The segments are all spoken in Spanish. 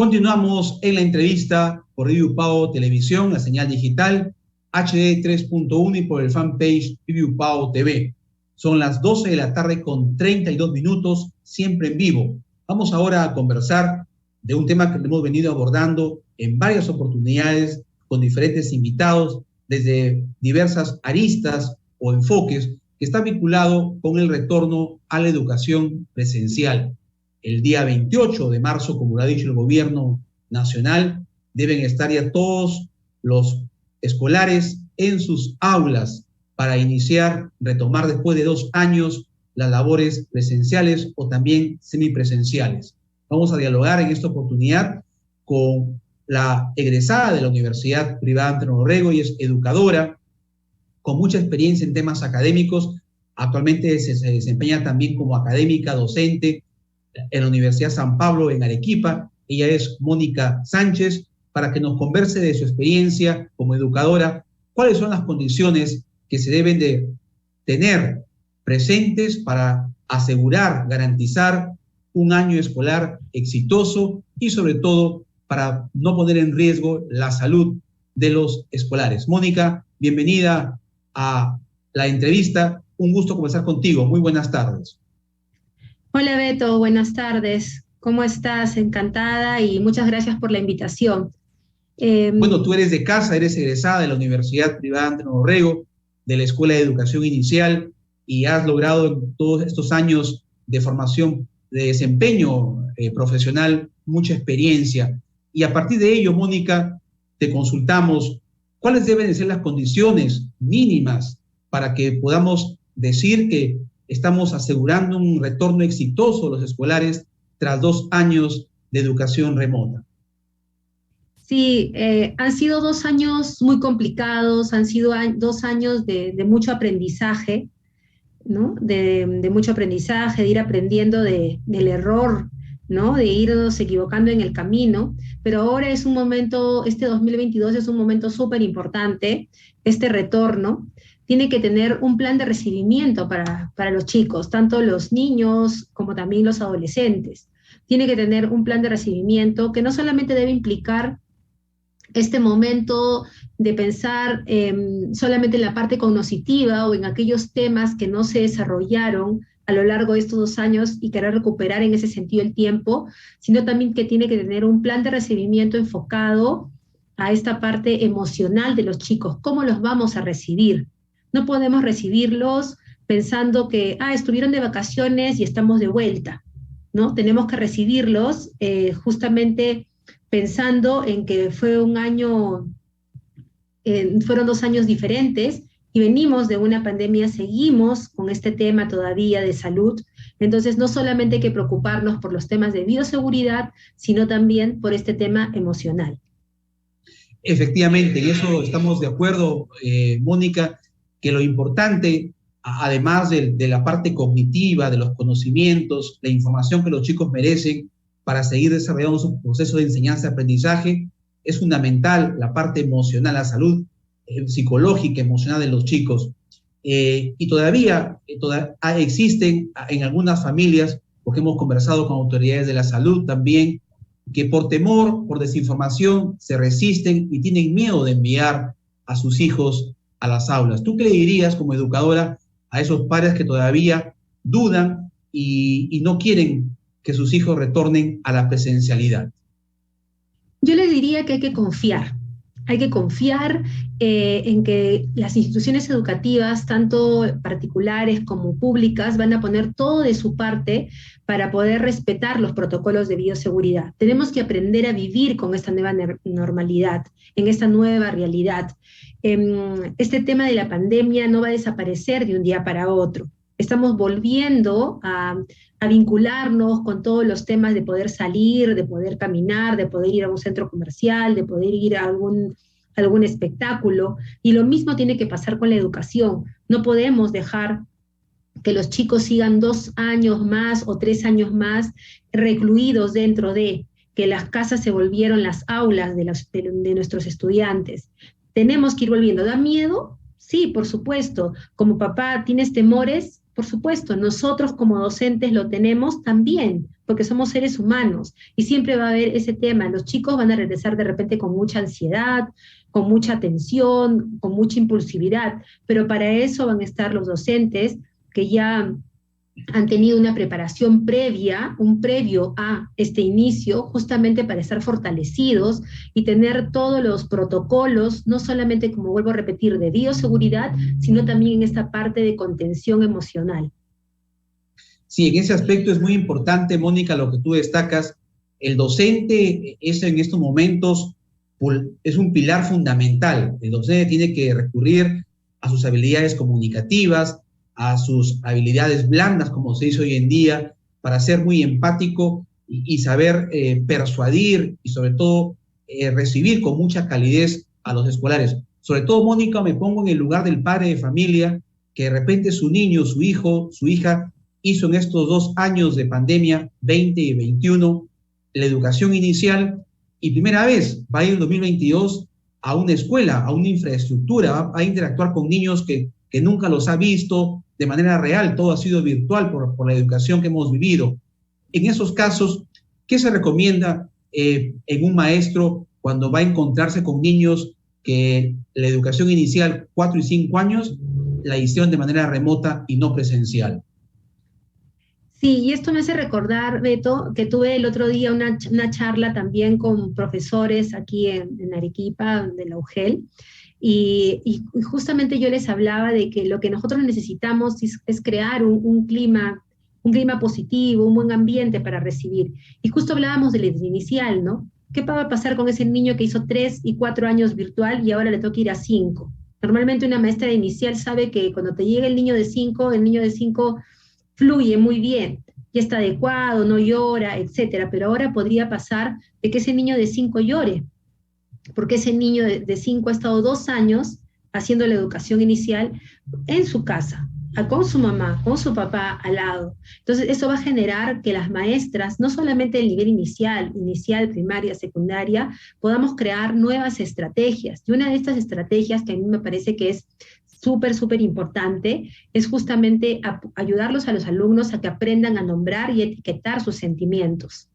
Continuamos en la entrevista por Viviu Pau Televisión, la señal digital HD 3.1 y por el fanpage Viviu Pau TV. Son las 12 de la tarde con 32 minutos, siempre en vivo. Vamos ahora a conversar de un tema que hemos venido abordando en varias oportunidades con diferentes invitados desde diversas aristas o enfoques que está vinculado con el retorno a la educación presencial. El día 28 de marzo, como lo ha dicho el gobierno nacional, deben estar ya todos los escolares en sus aulas para retomar después de 2 años las labores presenciales o también semipresenciales. Vamos a dialogar en esta oportunidad con la egresada de la Universidad Privada Antonio Borrego y es educadora, con mucha experiencia en temas académicos. Actualmente se desempeña también como académica docente en la Universidad San Pablo en Arequipa. Ella es Mónica Sánchez, para que nos converse de su experiencia como educadora, cuáles son las condiciones que se deben de tener presentes para asegurar, garantizar un año escolar exitoso y sobre todo para no poner en riesgo la salud de los escolares. Mónica, bienvenida a la entrevista. Un gusto conversar contigo. Muy buenas tardes. Hola Beto, buenas tardes. ¿Cómo estás? Encantada y muchas gracias por la invitación. Bueno, tú eres de casa, eres egresada de la Universidad Privada Antonio Borrego, de la Escuela de Educación Inicial, y has logrado en todos estos años de formación, de desempeño profesional, mucha experiencia. Y a partir de ello, Mónica, te consultamos cuáles deben de ser las condiciones mínimas para que podamos decir que estamos asegurando un retorno exitoso a los escolares tras 2 años de educación remota. Sí, han sido 2 años muy complicados, han sido 2 años de mucho aprendizaje, ¿no? De mucho aprendizaje, de ir aprendiendo del error, ¿no? De irnos equivocando en el camino, pero ahora es un momento, este 2022 es un momento súper importante, este retorno. Tiene que tener un plan de recibimiento para los chicos, tanto los niños como también los adolescentes. Tiene que tener un plan de recibimiento que no solamente debe implicar este momento de pensar solamente en la parte cognitiva o en aquellos temas que no se desarrollaron a lo largo de estos 2 años y querer recuperar en ese sentido el tiempo, sino también que tiene que tener un plan de recibimiento enfocado a esta parte emocional de los chicos, cómo los vamos a recibir. No podemos recibirlos pensando que, estuvieron de vacaciones y estamos de vuelta, ¿no? Tenemos que recibirlos justamente pensando en que fue un año, fueron 2 años diferentes y venimos de una pandemia, seguimos con este tema todavía de salud. Entonces, no solamente hay que preocuparnos por los temas de bioseguridad, sino también por este tema emocional. Efectivamente, en eso estamos de acuerdo, Mónica, que lo importante, además de la parte cognitiva, de los conocimientos, la información que los chicos merecen para seguir desarrollando su proceso de enseñanza-aprendizaje, es fundamental la parte emocional, la salud psicológica, emocional de los chicos. Y todavía existen en algunas familias, porque hemos conversado con autoridades de la salud también, que por temor, por desinformación, se resisten y tienen miedo de enviar a sus hijos a las aulas. ¿Tú qué le dirías como educadora a esos padres que todavía dudan y no quieren que sus hijos retornen a la presencialidad? Yo les diría que hay que confiar en que las instituciones educativas, tanto particulares como públicas, van a poner todo de su parte para poder respetar los protocolos de bioseguridad. Tenemos que aprender a vivir con esta nueva normalidad, en esta nueva realidad. Este tema de la pandemia no va a desaparecer de un día para otro. Estamos volviendo a vincularnos con todos los temas de poder salir, de poder caminar, de poder ir a un centro comercial, de poder ir a algún espectáculo. Y lo mismo tiene que pasar con la educación. No podemos dejar que los chicos sigan 2 años más o 3 años más recluidos dentro de que las casas se volvieron las aulas de nuestros estudiantes. Tenemos que ir volviendo. ¿Da miedo? Sí, por supuesto. Como papá tienes temores, Por supuesto, nosotros como docentes lo tenemos también, porque somos seres humanos y siempre va a haber ese tema. Los chicos van a regresar de repente con mucha ansiedad, con mucha tensión, con mucha impulsividad, pero para eso van a estar los docentes que ya han tenido una preparación previa, un previo a este inicio, justamente para estar fortalecidos y tener todos los protocolos, no solamente, como vuelvo a repetir, de bioseguridad, sino también en esta parte de contención emocional. Sí, en ese aspecto es muy importante, Mónica, lo que tú destacas. El docente es en estos momentos es un pilar fundamental. El docente tiene que recurrir a sus habilidades comunicativas, a sus habilidades blandas, como se dice hoy en día, para ser muy empático y saber persuadir y sobre todo recibir con mucha calidez a los escolares. Sobre todo, Mónica, me pongo en el lugar del padre de familia que de repente su niño, su hijo, su hija hizo en estos 2 años de pandemia, 20 y 21, la educación inicial y primera vez va a ir en 2022 a una escuela, a una infraestructura, va a interactuar con niños que nunca los ha visto de manera real, todo ha sido virtual por la educación que hemos vivido. En esos casos, ¿qué se recomienda en un maestro cuando va a encontrarse con niños que la educación inicial, 4 y 5 años, la hicieron de manera remota y no presencial? Sí, y esto me hace recordar, Beto, que tuve el otro día una charla también con profesores aquí en Arequipa, de la UGEL, y justamente yo les hablaba de que lo que nosotros necesitamos es crear un clima positivo, un buen ambiente para recibir. Y justo hablábamos del inicial, ¿no? ¿Qué va a pasar con ese niño que hizo 3 y 4 años virtual y ahora le toca ir a 5? Normalmente una maestra de inicial sabe que cuando te llega el niño de 5 fluye muy bien, ya está adecuado, no llora, etcétera, pero ahora podría pasar de que ese niño de 5 llore, porque ese niño de 5 ha estado 2 años haciendo la educación inicial en su casa, con su mamá, con su papá al lado. Entonces, eso va a generar que las maestras, no solamente del nivel inicial, primaria, secundaria, podamos crear nuevas estrategias. Y una de estas estrategias que a mí me parece que es súper importante, es justamente ayudarlos a los alumnos a que aprendan a nombrar y etiquetar sus sentimientos,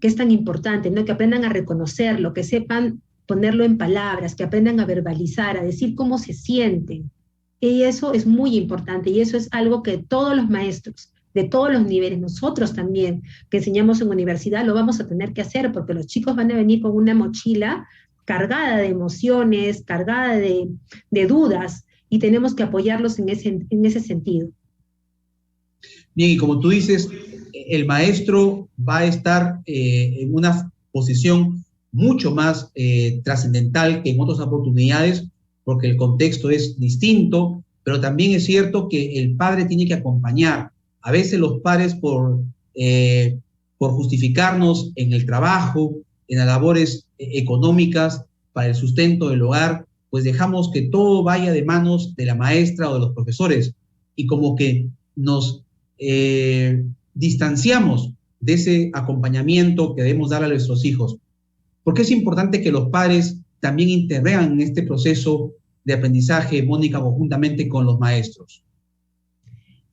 que es tan importante, ¿no? Que aprendan a reconocerlo, que sepan ponerlo en palabras, que aprendan a verbalizar, a decir cómo se sienten. Y eso es muy importante, y eso es algo que todos los maestros, de todos los niveles, nosotros también, que enseñamos en universidad, lo vamos a tener que hacer, porque los chicos van a venir con una mochila cargada de emociones, cargada de dudas, y tenemos que apoyarlos en ese sentido. Bien, y como tú dices, el maestro va a estar en una posición mucho más trascendental que en otras oportunidades, porque el contexto es distinto, pero también es cierto que el padre tiene que acompañar. A veces los padres por justificarnos en el trabajo, en las labores económicas para el sustento del hogar, pues dejamos que todo vaya de manos de la maestra o de los profesores y como que nos distanciamos de ese acompañamiento que debemos dar a nuestros hijos. Porque es importante que los padres también intervengan en este proceso de aprendizaje, Mónica, conjuntamente con los maestros.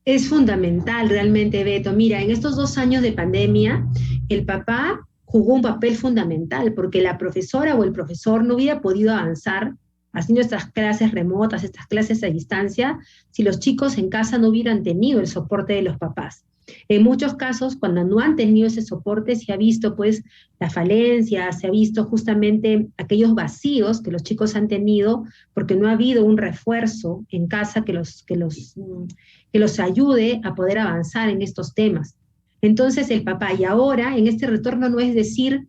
Es fundamental realmente, Beto. Mira, en estos 2 años de pandemia, el papá jugó un papel fundamental porque la profesora o el profesor no hubiera podido avanzar haciendo estas clases remotas, estas clases a distancia, si los chicos en casa no hubieran tenido el soporte de los papás. En muchos casos, cuando no han tenido ese soporte, se ha visto pues la falencia, se ha visto justamente aquellos vacíos que los chicos han tenido porque no ha habido un refuerzo en casa que los ayude a poder avanzar en estos temas. Entonces el papá, y ahora en este retorno no es decir,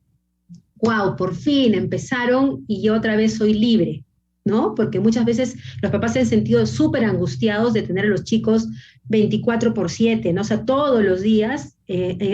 wow, por fin empezaron y yo otra vez soy libre, ¿no? Porque muchas veces los papás se han sentido súper angustiados de tener a los chicos 24/7, ¿no? O sea, todos los días,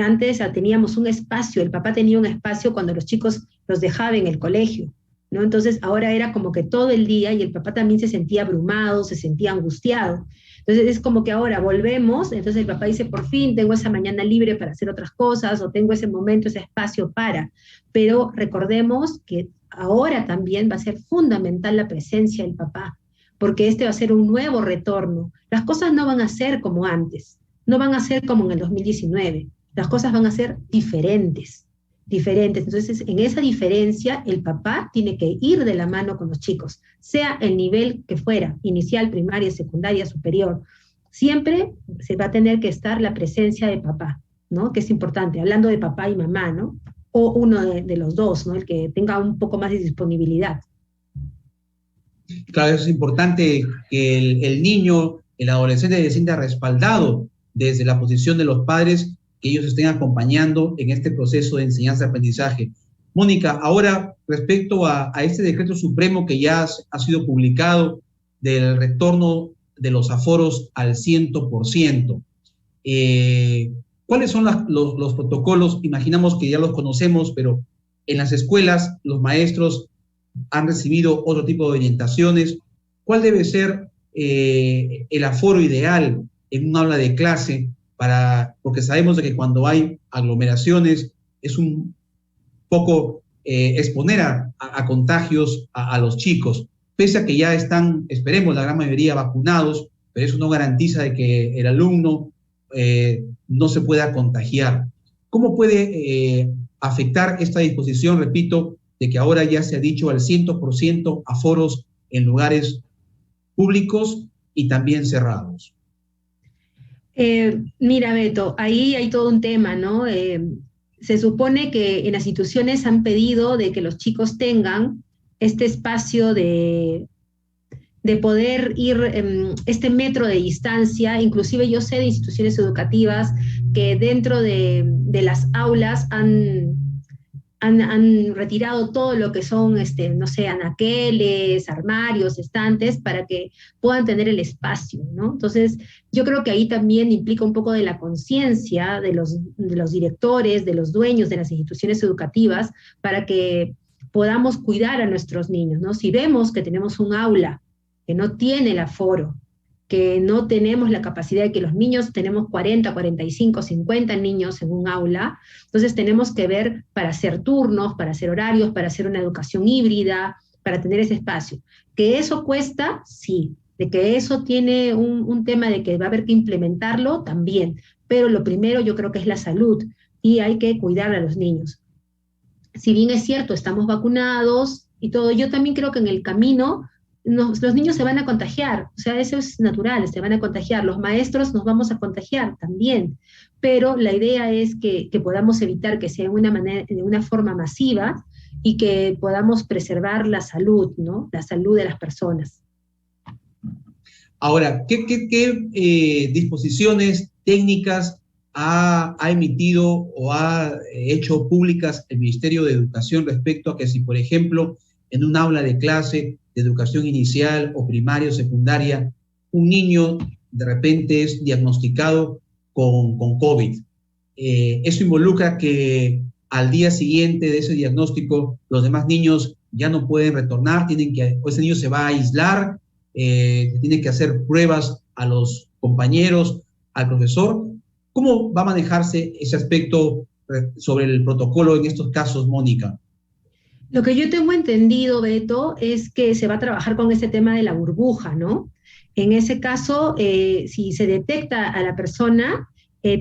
antes teníamos un espacio, el papá tenía un espacio cuando los chicos los dejaba en el colegio, ¿no? Entonces ahora era como que todo el día y el papá también se sentía abrumado, se sentía angustiado. Entonces es como que ahora volvemos, entonces el papá dice, por fin tengo esa mañana libre para hacer otras cosas, o tengo ese momento, ese espacio para, pero recordemos que ahora también va a ser fundamental la presencia del papá, porque este va a ser un nuevo retorno. Las cosas no van a ser como antes, no van a ser como en el 2019, las cosas van a ser diferentes, diferentes. Entonces, en esa diferencia, el papá tiene que ir de la mano con los chicos, sea el nivel que fuera, inicial, primaria, secundaria, superior. Siempre se va a tener que estar la presencia de papá, ¿no? Que es importante, hablando de papá y mamá, ¿no? O uno de los dos, ¿no? El que tenga un poco más de disponibilidad. Claro, eso es importante que el niño, el adolescente se sienta respaldado desde la posición de los padres, que ellos estén acompañando en este proceso de enseñanza-aprendizaje. Mónica, ahora respecto a este decreto supremo que ya ha sido publicado del retorno de los aforos al 100%, ¿cuáles son los protocolos? Imaginamos que ya los conocemos, pero en las escuelas los maestros han recibido otro tipo de orientaciones. ¿Cuál debe ser el aforo ideal en un aula de clase? Porque sabemos de que cuando hay aglomeraciones es un poco exponer a contagios a los chicos, pese a que ya están, esperemos, la gran mayoría vacunados, pero eso no garantiza de que el alumno no se pueda contagiar. ¿Cómo puede afectar esta disposición, repito, de que ahora ya se ha dicho al 100% aforos en lugares públicos y también cerrados? Mira, Beto, ahí hay todo un tema, ¿no? Se supone que en las instituciones han pedido de que los chicos tengan este espacio de poder ir este metro de distancia. Inclusive yo sé de instituciones educativas que dentro de las aulas han retirado todo lo que son, no sé, anaqueles, armarios, estantes, para que puedan tener el espacio, ¿no? Entonces, yo creo que ahí también implica un poco de la conciencia de los directores, de los dueños de las instituciones educativas, para que podamos cuidar a nuestros niños, ¿no? Si vemos que tenemos un aula que no tiene el aforo, que no tenemos la capacidad de que los niños, tenemos 40, 45, 50 niños en un aula, entonces tenemos que ver para hacer turnos, para hacer horarios, para hacer una educación híbrida, para tener ese espacio. ¿Que eso cuesta? Sí. De que eso tiene un tema de que va a haber que implementarlo, también. Pero lo primero yo creo que es la salud, y hay que cuidar a los niños. Si bien es cierto, estamos vacunados y todo, yo también creo que en el camino los niños se van a contagiar, o sea, eso es natural, se van a contagiar, los maestros nos vamos a contagiar también, pero la idea es que podamos evitar que sea de una forma masiva y que podamos preservar la salud, ¿no? La salud de las personas. Ahora, ¿qué disposiciones técnicas ha emitido o ha hecho públicas el Ministerio de Educación respecto a que si, por ejemplo, en un aula de clase de educación inicial o primaria o secundaria, un niño de repente es diagnosticado con COVID? Eso involucra que al día siguiente de ese diagnóstico los demás niños ya no pueden retornar, o ese niño se va a aislar, tiene que hacer pruebas a los compañeros, al profesor. ¿Cómo va a manejarse ese aspecto sobre el protocolo en estos casos, Mónica? Lo que yo tengo entendido, Beto, es que se va a trabajar con ese tema de la burbuja, ¿no? En ese caso, si se detecta a la persona,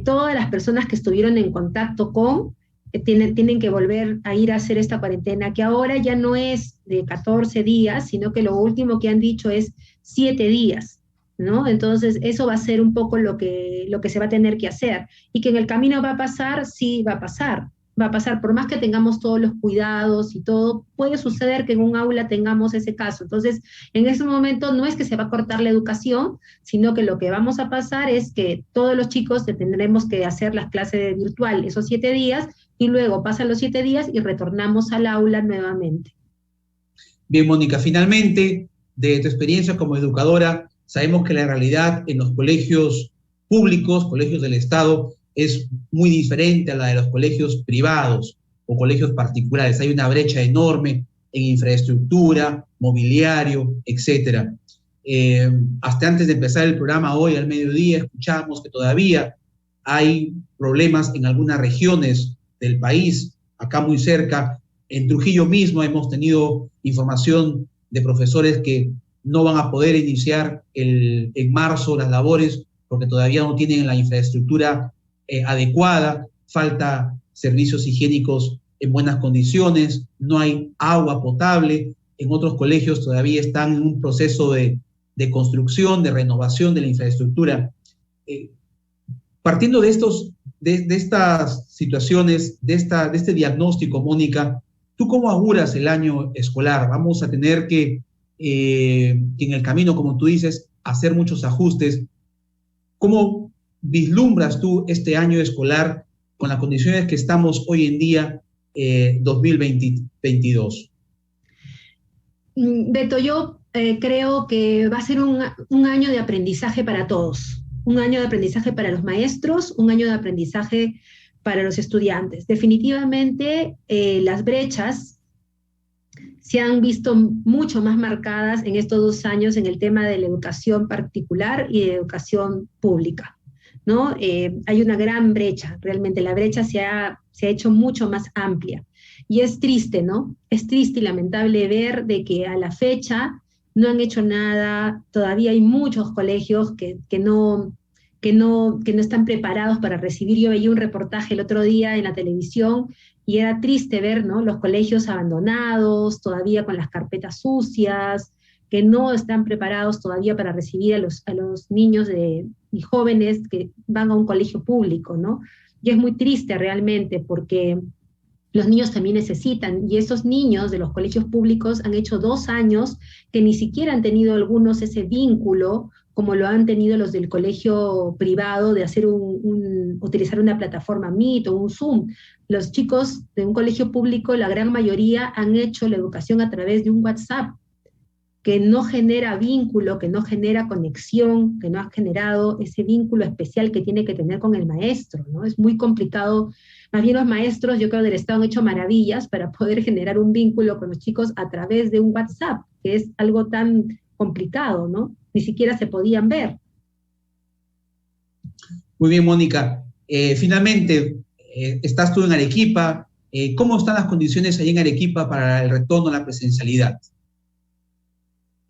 todas las personas que estuvieron en contacto con, tienen que volver a ir a hacer esta cuarentena, que ahora ya no es de 14 días, sino que lo último que han dicho es 7 días, ¿no? Entonces, eso va a ser un poco lo que se va a tener que hacer. Y que en el camino va a pasar, sí va a pasar. Va a pasar, por más que tengamos todos los cuidados y todo, puede suceder que en un aula tengamos ese caso. Entonces, en ese momento no es que se va a cortar la educación, sino que lo que vamos a pasar es que todos los chicos tendremos que hacer las clases virtual esos 7 días, y luego pasan los 7 días y retornamos al aula nuevamente. Bien, Mónica, finalmente, de tu experiencia como educadora, sabemos que la realidad en los colegios públicos, colegios del Estado, es muy diferente a la de los colegios privados o colegios particulares. Hay una brecha enorme en infraestructura, mobiliario, etc. Hasta antes de empezar el programa hoy al mediodía escuchábamos que todavía hay problemas en algunas regiones del país, acá muy cerca. En Trujillo mismo hemos tenido información de profesores que no van a poder iniciar en marzo las labores porque todavía no tienen la infraestructura adecuada, falta servicios higiénicos en buenas condiciones, no hay agua potable, en otros colegios todavía están en un proceso de construcción, de renovación de la infraestructura. Partiendo de estas situaciones, de este diagnóstico, Mónica, ¿tú cómo auguras el año escolar? Vamos a tener que en el camino, como tú dices, hacer muchos ajustes. ¿Cómo vislumbras tú este año escolar con las condiciones que estamos hoy en día, 2022? Beto, yo creo que va a ser un año de aprendizaje para todos, un año de aprendizaje para los maestros, un año de aprendizaje para los estudiantes. Definitivamente las brechas se han visto mucho más marcadas en estos 2 años en el tema de la educación particular y de educación pública, ¿no? Hay una gran brecha, realmente la brecha se ha hecho mucho más amplia. Y es triste, ¿no? Es triste y lamentable ver de que a la fecha no han hecho nada, todavía hay muchos colegios que no están preparados para recibir. Yo veía un reportaje el otro día en la televisión y era triste ver, ¿no?, los colegios abandonados, todavía con las carpetas sucias, que no están preparados todavía para recibir a los niños y jóvenes que van a un colegio público, ¿no? Y es muy triste realmente porque los niños también necesitan, y esos niños de los colegios públicos han hecho 2 años que ni siquiera han tenido algunos ese vínculo como lo han tenido los del colegio privado, de hacer utilizar una plataforma Meet o un Zoom. Los chicos de un colegio público, la gran mayoría, han hecho la educación a través de un WhatsApp, que no genera vínculo, que no genera conexión, que no ha generado ese vínculo especial que tiene que tener con el maestro, ¿no? Es muy complicado. Más bien los maestros, yo creo, del Estado han hecho maravillas para poder generar un vínculo con los chicos a través de un WhatsApp, que es algo tan complicado, ¿no? Ni siquiera se podían ver. Muy bien, Mónica. Finalmente, estás tú en Arequipa. ¿Cómo están las condiciones ahí en Arequipa para el retorno a la presencialidad?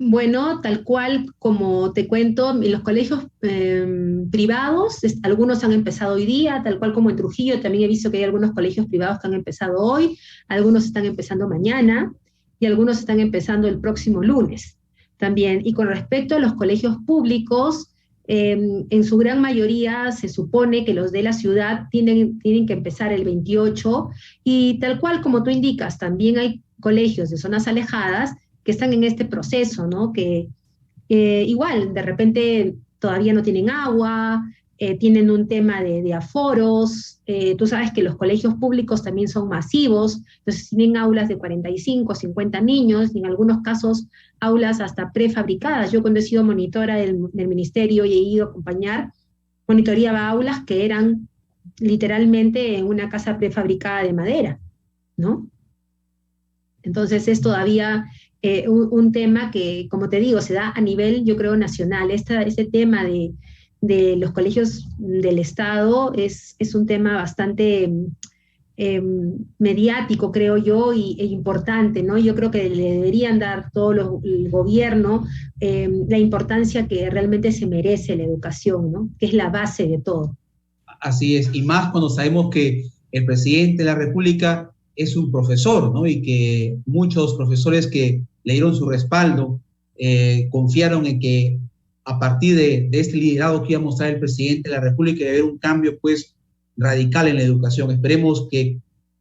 Bueno, tal cual como te cuento, en los colegios privados, algunos han empezado hoy día, tal cual como en Trujillo, también he visto que hay algunos colegios privados que han empezado hoy, algunos están empezando mañana y algunos están empezando el próximo lunes también. Y con respecto a los colegios públicos, en su gran mayoría se supone que los de la ciudad tienen que empezar el 28, y tal cual como tú indicas, también hay colegios de zonas alejadas que están en este proceso, ¿no? Que igual, de repente todavía no tienen agua, tienen un tema de aforos, tú sabes que los colegios públicos también son masivos, entonces tienen aulas de 45, 50 niños, y en algunos casos aulas hasta prefabricadas. Yo cuando he sido monitora del ministerio y he ido a acompañar, monitoreaba aulas que eran literalmente en una casa prefabricada de madera, ¿no? Entonces es todavía un tema que, como te digo, se da a nivel, yo creo, nacional. Este tema de los colegios del Estado es un tema bastante mediático, creo yo, e importante, ¿no? Yo creo que le deberían dar el gobierno la importancia que realmente se merece la educación, ¿no? Que es la base de todo. Así es, y más cuando sabemos que el presidente de la República es un profesor, ¿no? Y que muchos profesores que le dieron su respaldo confiaron en que a partir de este liderazgo que iba a mostrar el presidente de la República, iba a haber un cambio, pues, radical en la educación. Esperemos que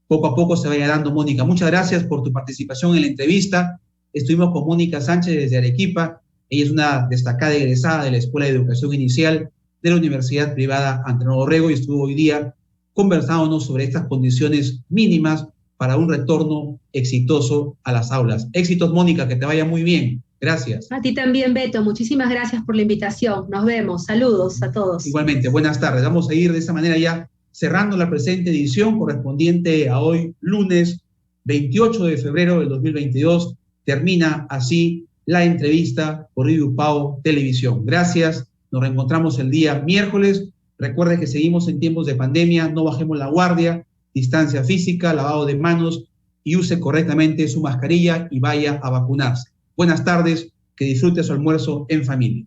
poco a poco se vaya dando, Mónica. Muchas gracias por tu participación en la entrevista. Estuvimos con Mónica Sánchez desde Arequipa. Ella es una destacada egresada de la Escuela de Educación Inicial de la Universidad Privada Antenor Orrego, y estuvo hoy día conversándonos sobre estas condiciones mínimas para un retorno exitoso a las aulas. Éxitos, Mónica, que te vaya muy bien. Gracias. A ti también, Beto. Muchísimas gracias por la invitación. Nos vemos. Saludos a todos. Igualmente, buenas tardes. Vamos a ir de esta manera ya cerrando la presente edición correspondiente a hoy, lunes 28 de febrero del 2022. Termina así la entrevista por Vivi Pau Televisión. Gracias. Nos reencontramos el día miércoles. Recuerde que seguimos en tiempos de pandemia. No bajemos la guardia. Distancia física, lavado de manos y use correctamente su mascarilla y vaya a vacunarse. Buenas tardes. que disfrute su almuerzo en familia.